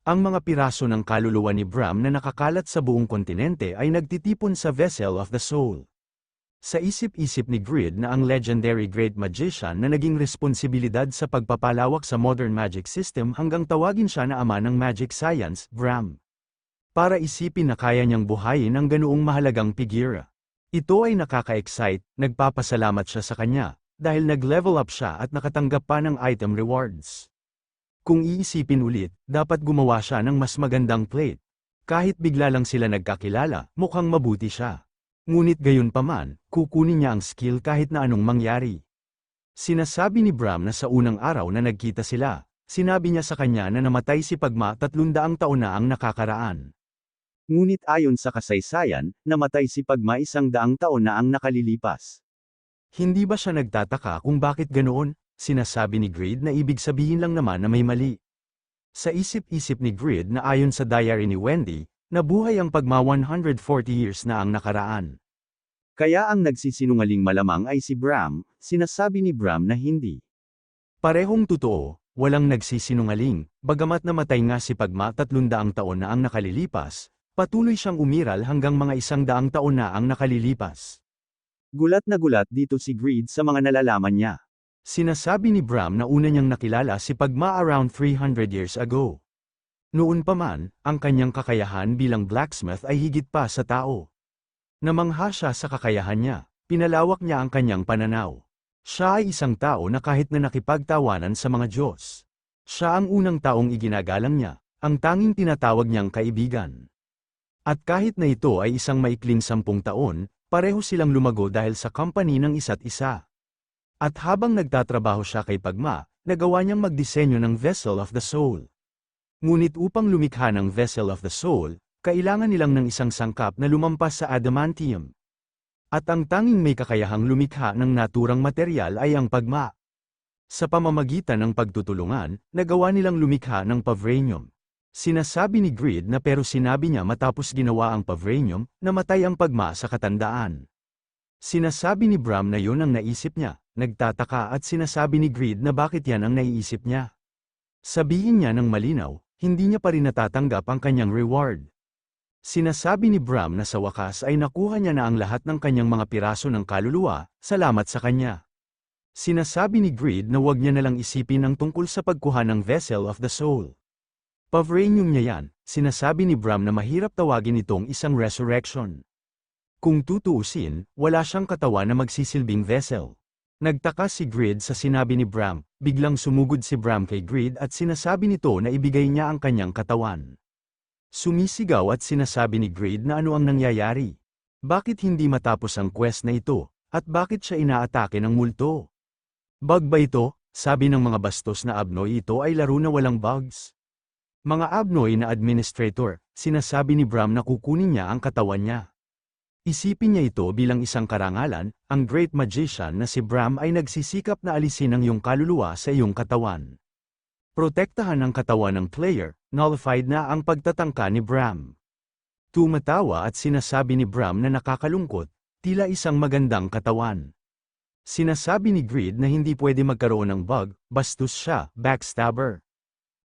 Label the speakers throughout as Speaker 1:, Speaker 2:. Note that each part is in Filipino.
Speaker 1: Ang mga piraso ng kaluluwa ni Bram na nakakalat sa buong kontinente ay nagtitipon sa Vessel of the Soul. Sa isip-isip ni Grid na ang legendary great magician na naging responsibilidad sa pagpapalawak sa modern magic system hanggang tawagin siya na ama ng magic science, Bram. Para isipin na kaya niyang buhayin ang ganoong mahalagang figura. Ito ay nakaka-excite, nagpapasalamat siya sa kanya, dahil nag-level up siya at nakatanggap pa ng item rewards. Kung iisipin ulit, dapat gumawa siya ng mas magandang plate. Kahit bigla lang sila nagkakilala, mukhang mabuti siya. Ngunit gayunpaman, kukunin niya ang skill kahit na anong mangyari. Sinasabi ni Bram na sa unang araw na nagkita sila, sinabi niya sa kanya na namatay si Pagma 300 taon na ang nakakaraan. Ngunit ayon sa kasaysayan, namatay si Pagma 100 taon na ang nakalilipas. Hindi ba siya nagtataka kung bakit ganoon? Sinasabi ni Grid na ibig sabihin lang naman na may mali. Sa isip-isip ni Grid na ayon sa diary ni Wendy, nabuhay ang Pagma 140 years na ang nakaraan. Kaya ang nagsisinungaling malamang ay si Bram, sinasabi ni Bram na hindi. Parehong totoo, walang nagsisinungaling, bagamat namatay nga si Pagma 300 taon na ang nakalilipas, patuloy siyang umiral hanggang mga 100 taon na ang nakalilipas. Gulat na gulat dito si Grid sa mga nalalaman niya. Sinasabi ni Bram na una niyang nakilala si Pagma around 300 years ago. Noon pa man, ang kanyang kakayahan bilang blacksmith ay higit pa sa tao. Namangha siya sa kakayahan niya, pinalawak niya ang kanyang pananaw. Siya ay isang tao na kahit na nakipagtawanan sa mga Diyos. Siya ang unang taong iginagalang niya, ang tanging tinatawag niyang kaibigan. At kahit na ito ay isang maikling 10 taon, pareho silang lumago dahil sa company ng isa't isa. At habang nagtatrabaho siya kay Pagma, nagawa niyang magdisenyo ng Vessel of the Soul. Ngunit upang lumikha ng Vessel of the Soul, kailangan nilang ng isang sangkap na lumampas sa adamantium. At ang tanging may kakayahang lumikha ng naturang material ay ang Pagma. Sa pamamagitan ng pagtutulungan, nagawa nilang lumikha ng Pavranium. Sinasabi ni Grid na pero sinabi niya matapos ginawa ang Pavranium, namatay ang Pagma sa katandaan. Sinasabi ni Bram na yun ang naisip niya, nagtataka at sinasabi ni Grid na bakit yan ang naiisip niya. Sabihin niya ng malinaw, hindi niya pa rin natatanggap ang kanyang reward. Sinasabi ni Bram na sa wakas ay nakuha niya na ang lahat ng kanyang mga piraso ng kaluluwa, salamat sa kanya. Sinasabi ni Grid na huwag niya nalang isipin ang tungkol sa pagkuha ng Vessel of the Soul. Pavranium niya yan, sinasabi ni Bram na mahirap tawagin itong isang resurrection. Kung tutuusin, wala siyang katawan na magsisilbing vessel. Nagtaka si Grid sa sinabi ni Bram, biglang sumugod si Bram kay Grid at sinasabi nito na ibigay niya ang kanyang katawan. Sumisigaw at sinasabi ni Grid na ano ang nangyayari. Bakit hindi matapos ang quest na ito, at bakit siya inaatake ng multo? Bug ba ito? Sabi ng mga bastos na abnoy ito ay laro na walang bugs. Mga abnoy na administrator, sinasabi ni Bram na kukunin niya ang katawan niya. Isipin niya ito bilang isang karangalan, ang great magician na si Bram ay nagsisikap na alisin ang iyong kaluluwa sa iyong katawan. Protektahan ang katawan ng player, nullified na ang pagtatangka ni Bram. Tumatawa at sinasabi ni Bram na nakakalungkot, tila isang magandang katawan. Sinasabi ni Grid na hindi pwede magkaroon ng bug, bastos siya, backstabber.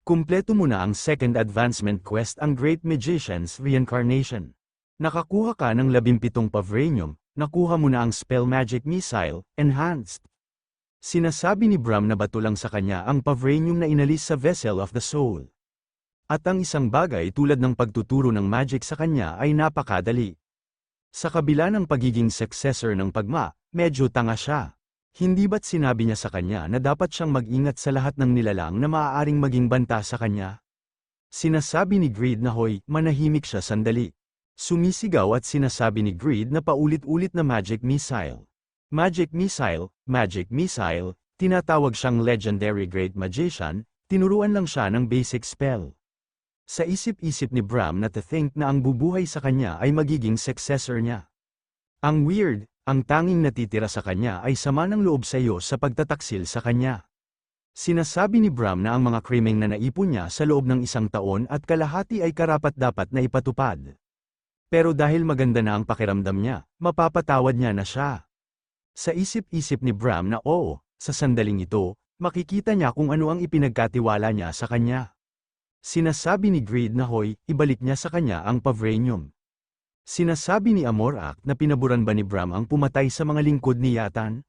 Speaker 1: Kumpleto mo na ang second advancement quest ang Great Magician's Reincarnation. Nakakuha ka ng 17 Pavranium, nakuha mo na ang Spell Magic Missile, Enhanced. Sinasabi ni Bram na bato lang sa kanya ang Pavranium na inalis sa Vessel of the Soul. At ang isang bagay tulad ng pagtuturo ng magic sa kanya ay napakadali. Sa kabila ng pagiging successor ng Pagma, medyo tanga siya. Hindi ba't sinabi niya sa kanya na dapat siyang mag-ingat sa lahat ng nilalang na maaaring maging banta sa kanya? Sinasabi ni Grid na hoy, manahimik siya sandali. Sumisigaw at sinasabi ni Grid na paulit-ulit na Magic Missile. Magic Missile, Magic Missile, tinatawag siyang Legendary Great Magician, tinuruan lang siya ng basic spell. Sa isip-isip ni Bram na to think na ang bubuhay sa kanya ay magiging successor niya. Ang weird, ang tanging natitira sa kanya ay sama ng loob sa iyo sa pagtataksil sa kanya. Sinasabi ni Bram na ang mga krimeng na naipon niya sa loob ng 1 taon at kalahati ay karapat-dapat na ipatupad. Pero dahil maganda na ang pakiramdam niya, mapapatawad niya na siya. Sa isip-isip ni Bram na oo, sa sandaling ito, makikita niya kung ano ang ipinagkatiwala niya sa kanya. Sinasabi ni Greed na hoy, ibalik niya sa kanya ang Pavranium. Sinasabi ni Amorak na pinaburan ba ni Bram ang pumatay sa mga lingkod ni Yatan?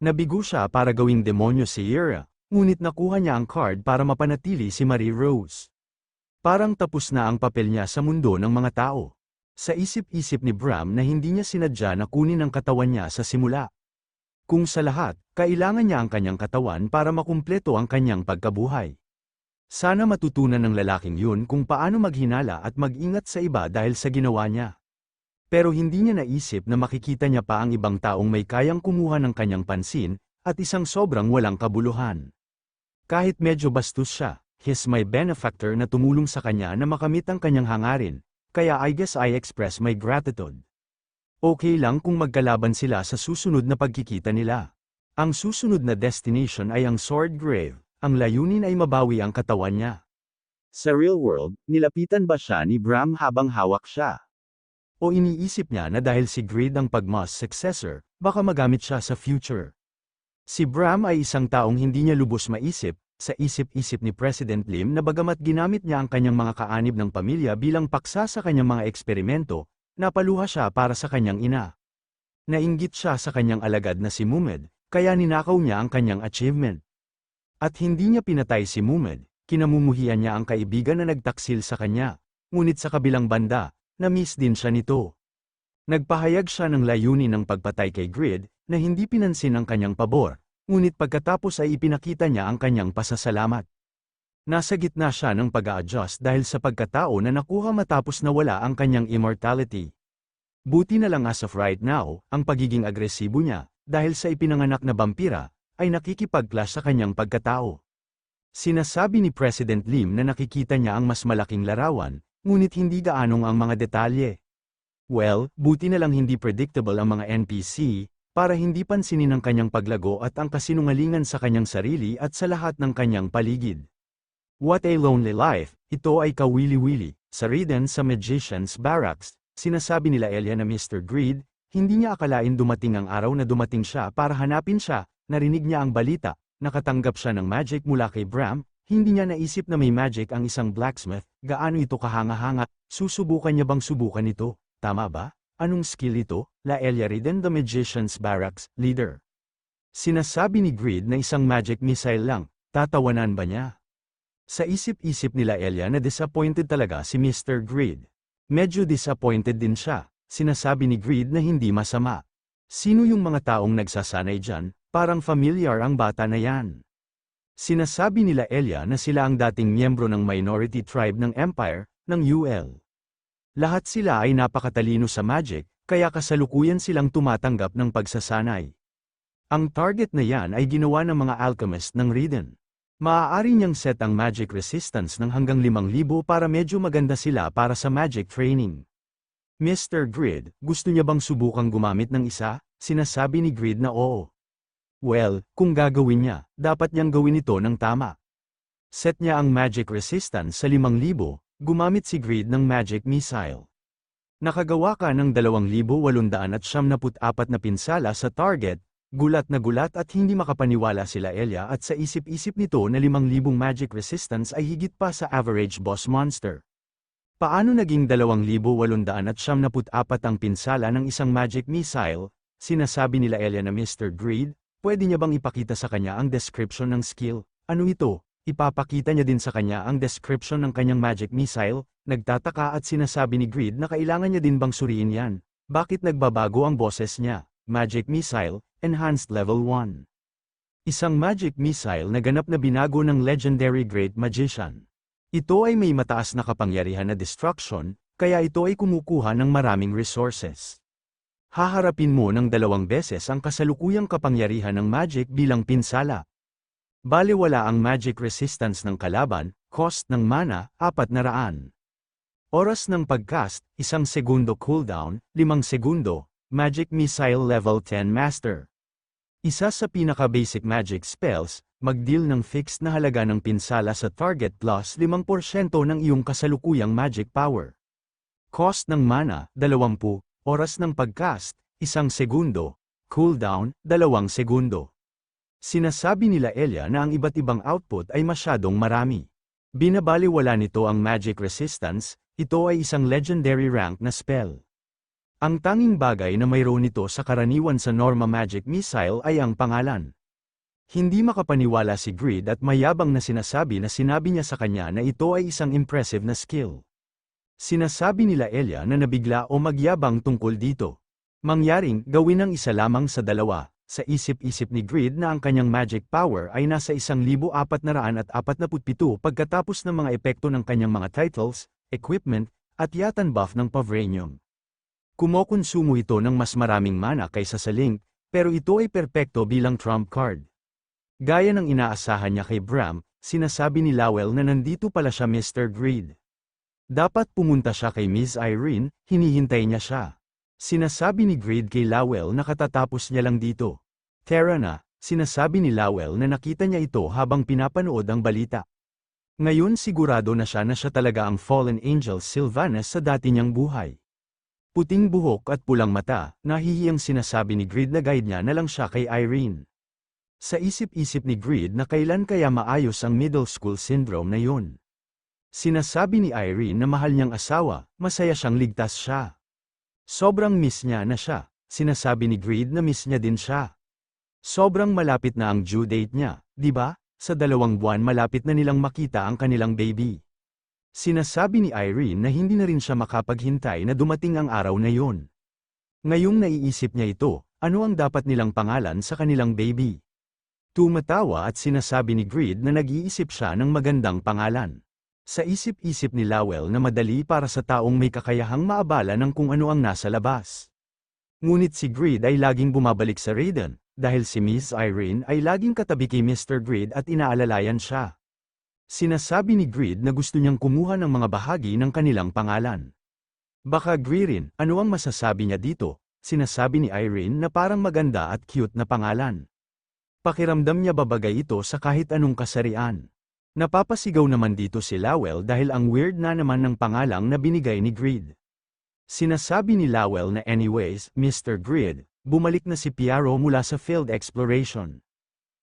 Speaker 1: Nabigo siya para gawing demonyo si Ira, ngunit nakuha niya ang card para mapanatili si Marie Rose. Parang tapos na ang papel niya sa mundo ng mga tao. Sa isip-isip ni Bram na hindi niya sinadya na kunin ang katawan niya sa simula. Kung sa lahat, kailangan niya ang kanyang katawan para makumpleto ang kanyang pagkabuhay. Sana matutunan ng lalaking yun kung paano maghinala at mag-ingat sa iba dahil sa ginawa niya. Pero hindi niya naisip na makikita niya pa ang ibang taong may kayang kumuha ng kanyang pansin, at isang sobrang walang kabuluhan. Kahit medyo bastos siya, he's my benefactor na tumulong sa kanya na makamit ang kanyang hangarin, kaya I guess I express my gratitude. Okay lang kung magkalaban sila sa susunod na pagkikita nila. Ang susunod na destination ay ang Sword Grave, ang layunin ay mabawi ang katawan niya. Sa real world, nilapitan ba siya ni Bram habang hawak siya? O iniisip niya na dahil si Greed ang Pagmas successor, baka magamit siya sa future? Si Bram ay isang taong hindi niya lubos maisip, sa isip-isip ni President Lim na bagamat ginamit niya ang kanyang mga kaanib ng pamilya bilang paksa sa kanyang mga eksperimento, napaluha siya para sa kanyang ina. Nainggit siya sa kanyang alagad na si Mumed, kaya ninakaw niya ang kanyang achievement. At hindi niya pinatay si Mumed, kinamumuhian niya ang kaibigan na nagtaksil sa kanya, ngunit sa kabilang banda, na-miss din siya nito. Nagpahayag siya ng layunin ng pagpatay kay Grid, na hindi pinansin ang kanyang pabor, ngunit pagkatapos ay ipinakita niya ang kanyang pasasalamat. Nasa gitna siya ng pag-a-adjust dahil sa pagkatao na nakuha matapos nawala ang kanyang immortality. Buti na lang as of right now, ang pagiging agresibo niya, dahil sa ipinanganak na vampira, ay nakikipag-clash sa kanyang pagkatao. Sinasabi ni President Lim na nakikita niya ang mas malaking larawan, ngunit hindi gaanong ang mga detalye. Well, buti na lang hindi predictable ang mga NPC, para hindi pansinin ang kanyang paglago at ang kasinungalingan sa kanyang sarili at sa lahat ng kanyang paligid. What a lonely life, ito ay kawili-wili. Sa Riden sa Magician's Barracks, sinasabi nila Elia na Mr. Greed, hindi niya akalain dumating ang araw na dumating siya para hanapin siya, narinig niya ang balita, nakatanggap siya ng magic mula kay Bram, hindi niya naisip na may magic ang isang blacksmith, gaano ito kahanga-hanga, susubukan niya bang subukan ito, tama ba? Anong skill ito? La Elia Riden the Magician's Barracks, leader. Sinasabi ni Greed na isang magic missile lang, tatawanan ba niya? Sa isip-isip nila Elia na disappointed talaga si Mr. Greed. Medyo disappointed din siya, sinasabi ni Greed na hindi masama. Sino yung mga taong nagsasanay dyan, parang familiar ang bata na yan. Sinasabi nila Elia na sila ang dating miyembro ng minority tribe ng Empire, ng UL. Lahat sila ay napakatalino sa magic, kaya kasalukuyan silang tumatanggap ng pagsasanay. Ang target na yan ay ginawa ng mga alchemist ng Riden. Maaari niyang set ang magic resistance ng hanggang 5,000 para medyo maganda sila para sa magic training. Mr. Grid, gusto niya bang subukang gumamit ng isa? Sinasabi ni Grid na oo. Well, kung gagawin niya, dapat niyang gawin ito ng tama. Set niya ang magic resistance sa 5,000. Gumamit si Greed ng magic missile. Nakagawa ka ng 2,874 na pinsala sa target, gulat na gulat at hindi makapaniwala sila Elia at sa isip-isip nito na 5,000 magic resistance ay higit pa sa average boss monster. Paano naging 2,874 ang pinsala ng isang magic missile? Sinasabi nila Elia na Mr. Greed, pwede niya bang ipakita sa kanya ang description ng skill? Ano ito? Ipapakita niya din sa kanya ang description ng kanyang magic missile, nagtataka at sinasabi ni Greed na kailangan niya din bang suriin yan. Bakit nagbabago ang boses niya? Magic Missile, Enhanced Level 1. Isang magic missile na ganap na binago ng legendary great magician. Ito ay may mataas na kapangyarihan na destruction, kaya ito ay kumukuha ng maraming resources. Haharapin mo ng 2 beses ang kasalukuyang kapangyarihan ng magic bilang pinsala. Balewala ang magic resistance ng kalaban, cost ng mana, 400. Oras ng pagcast, 1 segundo cooldown, 5 segundo, magic missile level 10 master. Isa sa pinaka-basic magic spells, mag-deal ng fixed na halaga ng pinsala sa target plus 5% ng iyong kasalukuyang magic power. Cost ng mana, 20, oras ng pagcast, 1 segundo, cooldown, 2 segundo. Sinasabi nila Elia na ang iba't ibang output ay masyadong marami. Binabaliwala nito ang magic resistance, ito ay isang legendary rank na spell. Ang tanging bagay na mayroon nito sa karaniwan sa Norma Magic Missile ay ang pangalan. Hindi makapaniwala si Grid at mayabang na sinasabi niya sa kanya na ito ay isang impressive na skill. Sinasabi nila Elia na nabigla o magyabang tungkol dito. Mangyaring gawin ang isa lamang sa dalawa, sa isip-isip ni Grid na ang kanyang magic power ay nasa 1,447 pagkatapos ng mga epekto ng kanyang mga titles, equipment, at yatan buff ng Pavranium. Kumokonsumo ito ng mas maraming mana kaysa sa Link, pero ito ay perpekto bilang trump card. Gaya ng inaasahan niya kay Bram, sinasabi ni Lowell na nandito pala siya Mr. Grid. Dapat pumunta siya kay Miss Irene, hinihintay niya siya. Sinasabi ni Grid kay Lowell na katatapos niya lang dito. Tara na, sinasabi ni Lowell na nakita niya ito habang pinapanood ang balita. Ngayon sigurado na siya talaga ang fallen angel Sylvanus sa dati niyang buhay. Puting buhok at pulang mata, nahihiyang sinasabi ni Grid na guide niya na lang siya kay Irene. Sa isip-isip ni Grid na kailan kaya maayos ang middle school syndrome na yun. Sinasabi ni Irene na mahal niyang asawa, masaya siyang ligtas siya. Sobrang miss niya na siya, sinasabi ni Grid na miss niya din siya. Sobrang malapit na ang due date niya, di ba? Sa 2 buwan malapit na nilang makita ang kanilang baby. Sinasabi ni Irene na hindi na rin siya makapaghintay na dumating ang araw na yon. Ngayong naiisip niya ito, ano ang dapat nilang pangalan sa kanilang baby? Tumatawa at sinasabi ni Grid na nag-iisip siya ng magandang pangalan. Sa isip-isip ni Lowell na madali para sa taong may kakayahang maabala ng kung ano ang nasa labas. Ngunit si Grid ay laging bumabalik sa Raiden, dahil si Miss Irene ay laging katabi kay Mr. Grid at inaalalayan siya. Sinasabi ni Grid na gusto niyang kumuha ng mga bahagi ng kanilang pangalan. Baka Gririn, ano ang masasabi niya dito? Sinasabi ni Irene na parang maganda at cute na pangalan. Pakiramdam niya babagay ito sa kahit anong kasarian. Napapasigaw naman dito si Lowell dahil ang weird na naman ng pangalang na binigay ni Grid. Sinasabi ni Lowell na anyways, Mr. Grid, bumalik na si Piaro mula sa field exploration.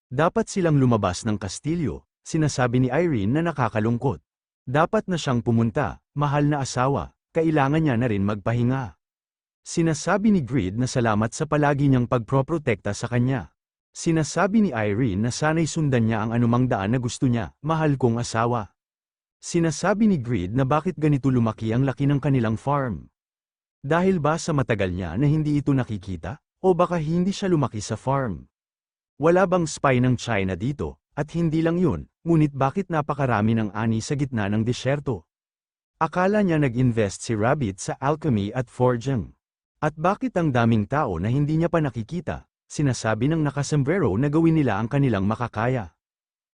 Speaker 1: Dapat silang lumabas ng kastilyo, sinasabi ni Irene na nakakalungkot. Dapat na siyang pumunta, mahal na asawa, kailangan niya na rin magpahinga. Sinasabi ni Grid na salamat sa palagi niyang pagproprotekta sa kanya. Sinasabi ni Irene na sana'y sundan niya ang anumang daan na gusto niya, mahal kong asawa. Sinasabi ni Grid na bakit ganito lumaki ang laki ng kanilang farm. Dahil ba sa matagal niya na hindi ito nakikita, o baka hindi siya lumaki sa farm? Wala bang spy ng China dito, at hindi lang yun, ngunit bakit napakarami ng ani sa gitna ng disyerto? Akala niya nag-invest si Rabbit sa alchemy at forging. At bakit ang daming tao na hindi niya pa nakikita? Sinasabi ng nakasombrero na gawin nila ang kanilang makakaya.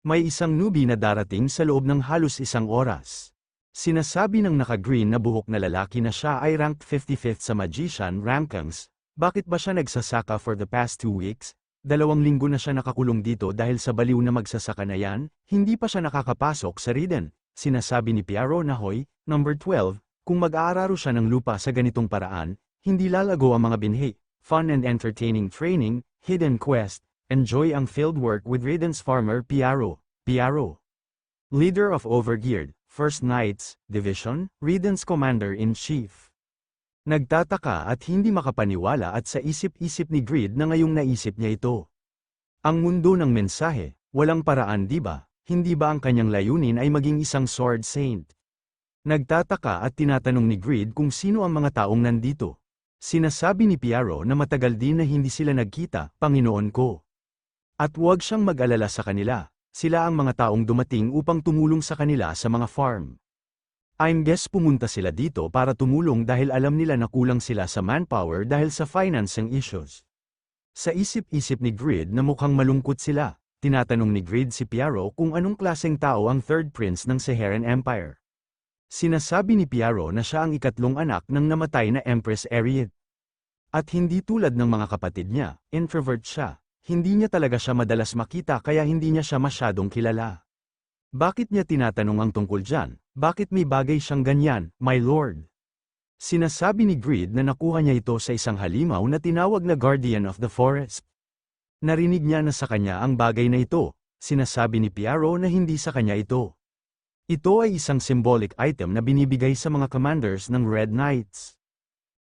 Speaker 1: May isang newbie na darating sa loob ng halos 1 oras. Sinasabi ng naka-green na buhok na lalaki na siya ay ranked 55th sa Magician rankings. Bakit ba siya nagsasaka for the past 2 weeks? 2 linggo na siya nakakulong dito dahil sa baliw na magsasaka na yan, hindi pa siya nakakapasok sa Raiden. Sinasabi ni Piaro na hoy, number 12, kung mag-aararo siya ng lupa sa ganitong paraan, hindi lalago ang mga binhi. Fun and entertaining training, hidden quest, enjoy ang fieldwork with Raiden's farmer Piaro. Leader of Overgeared, 1st Knights, Division, Raiden's Commander-in-Chief. Nagtataka at hindi makapaniwala at sa isip-isip ni Grid na ngayong naisip niya ito. Ang mundo ng mensahe, walang paraan di ba? Hindi ba ang kanyang layunin ay maging isang sword saint? Nagtataka at tinatanong ni Grid kung sino ang mga taong nandito. Sinasabi ni Piaro na matagal din na hindi sila nagkita, Panginoon ko. At huwag siyang mag-alala sa kanila, sila ang mga taong dumating upang tumulong sa kanila sa mga farm. I'm guess pumunta sila dito para tumulong dahil alam nila na kulang sila sa manpower dahil sa financing issues. Sa isip-isip ni Grid na mukhang malungkot sila, tinatanong ni Grid si Piaro kung anong klaseng tao ang third prince ng Saharan Empire. Sinasabi ni Piaro na siya ang ikatlong anak ng namatay na Empress Ariad. At hindi tulad ng mga kapatid niya, introvert siya, hindi niya talaga siya madalas makita kaya hindi niya siya masyadong kilala. Bakit niya tinatanong ang tungkol dyan? Bakit may bagay siyang ganyan, my lord? Sinasabi ni Grid na nakuha niya ito sa isang halimaw na tinawag na Guardian of the Forest. Narinig niya na sa kanya ang bagay na ito, sinasabi ni Piaro na hindi sa kanya ito. Ito ay isang symbolic item na binibigay sa mga commanders ng Red Knights.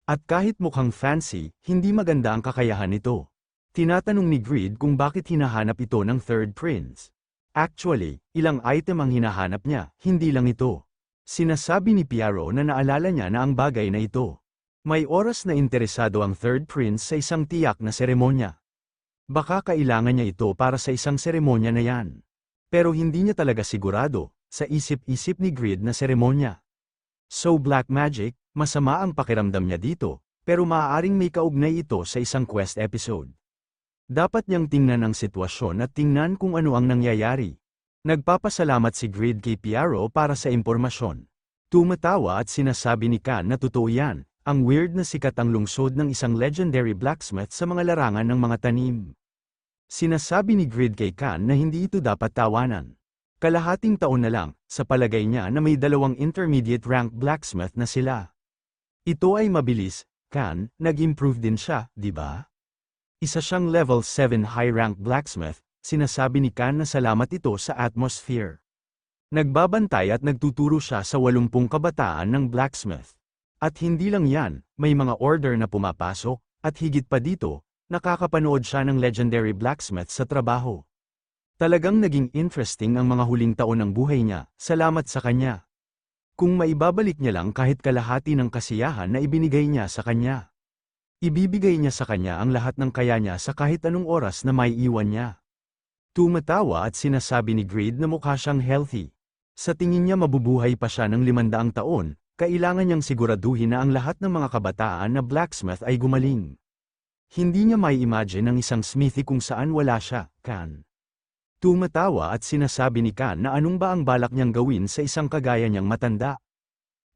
Speaker 1: At kahit mukhang fancy, hindi maganda ang kakayahan nito. Tinatanong ni Greed kung bakit hinahanap ito ng Third Prince. Actually, ilang item ang hinahanap niya, hindi lang ito. Sinasabi ni Piaro na naalala niya na ang bagay na ito. May oras na interesado ang Third Prince sa isang tiyak na seremonya. Baka kailangan niya ito para sa isang seremonya na yan. Pero hindi niya talaga sigurado, sa isip-isip ni Greed na seremonya. So black magic, masama ang pakiramdam niya dito, pero maaaring may kaugnay ito sa isang quest episode. Dapat niyang tingnan ang sitwasyon at tingnan kung ano ang nangyayari. Nagpapasalamat si Greed kay Piaro para sa impormasyon. Tumatawa at sinasabi ni Kan na totoo yan, ang weird na sikat ang lungsod ng isang legendary blacksmith sa mga larangan ng mga tanim. Sinasabi ni Greed kay Kan na hindi ito dapat tawanan. Kalahating taon na lang, sa palagay niya na may dalawang intermediate rank blacksmith na sila. Ito ay mabilis, Kan, nag-improve din siya, di ba? Isa siyang level 7 high rank blacksmith, sinasabi ni Kan na salamat ito sa atmosphere. Nagbabantay at nagtuturo siya sa 80 kabataan ng blacksmith. At hindi lang yan, may mga order na pumapasok, at higit pa dito, nakakapanood siya ng legendary blacksmith sa trabaho. Talagang naging interesting ang mga huling taon ng buhay niya, salamat sa kanya. Kung maibabalik niya lang kahit kalahati ng kasiyahan na ibinigay niya sa kanya. Ibibigay niya sa kanya ang lahat ng kaya niya sa kahit anong oras na may iwan niya. Tumatawa at sinasabi ni Greed na mukha siyang healthy. Sa tingin niya mabubuhay pa siya ng 500 taon, kailangan niyang siguraduhin na ang lahat ng mga kabataan na blacksmith ay gumaling. Hindi niya may imagine ang isang smithy kung saan wala siya, Kan. Tumatawa at sinasabi ni Kan na anong ba ang balak niyang gawin sa isang kagaya niyang matanda.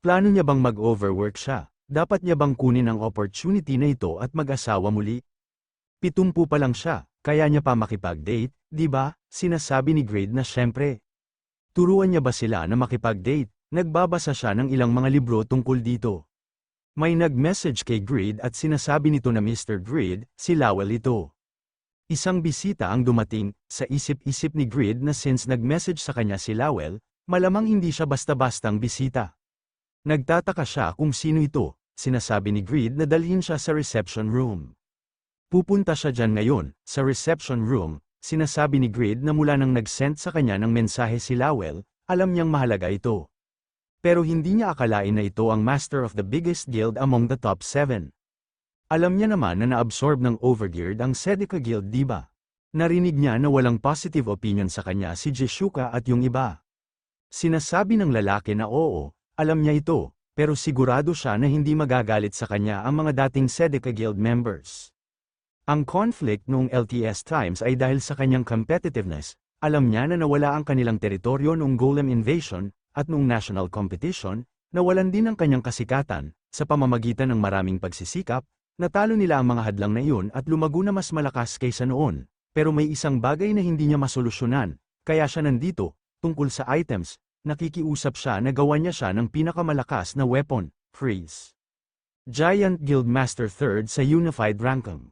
Speaker 1: Plano niya bang mag-overwork siya? Dapat niya bang kunin ang opportunity na ito at mag-asawa muli? 70 pa lang siya, kaya niya pa makipag-date, di ba? Sinasabi ni Greed na syempre. Turuan niya ba sila na makipag-date? Nagbabasa siya ng ilang mga libro tungkol dito. May nag-message kay Greed at sinasabi nito na Mr. Greed, si Lowell ito. Isang bisita ang dumating, sa isip-isip ni Greed na since nag-message sa kanya si Lowell, malamang hindi siya basta-bastang bisita. Nagtataka siya kung sino ito, sinasabi ni Greed na dalhin siya sa reception room. Pupunta siya dyan ngayon, sa reception room, sinasabi ni Greed na mula nang nag-send sa kanya ng mensahe si Lowell, alam niyang mahalaga ito. Pero hindi niya akalain na ito ang master of the biggest guild among the top 7. Alam niya naman na naabsorb ng Overgeared ang Seneca Guild, di ba? Narinig niya na walang positive opinion sa kanya si Jeshuka at yung iba. Sinasabi ng lalaki na oo, alam niya ito, pero sigurado siya na hindi magagalit sa kanya ang mga dating Seneca Guild members. Ang conflict noong LTS times ay dahil sa kanyang competitiveness, alam niya na nawala ang kanilang teritoryo noong Golem Invasion, at noong national competition, nawalan din ang kanyang kasikatan, sa pamamagitan ng maraming pagsisikap, natalo nila ang mga hadlang na iyon at lumago na mas malakas kaysa noon, pero may isang bagay na hindi niya masolusyonan, kaya siya nandito, tungkol sa items, nakikiusap siya na gawan niya siya ng pinakamalakas na weapon, Freeze. Giant Guild Master 3rd sa Unified Rankum.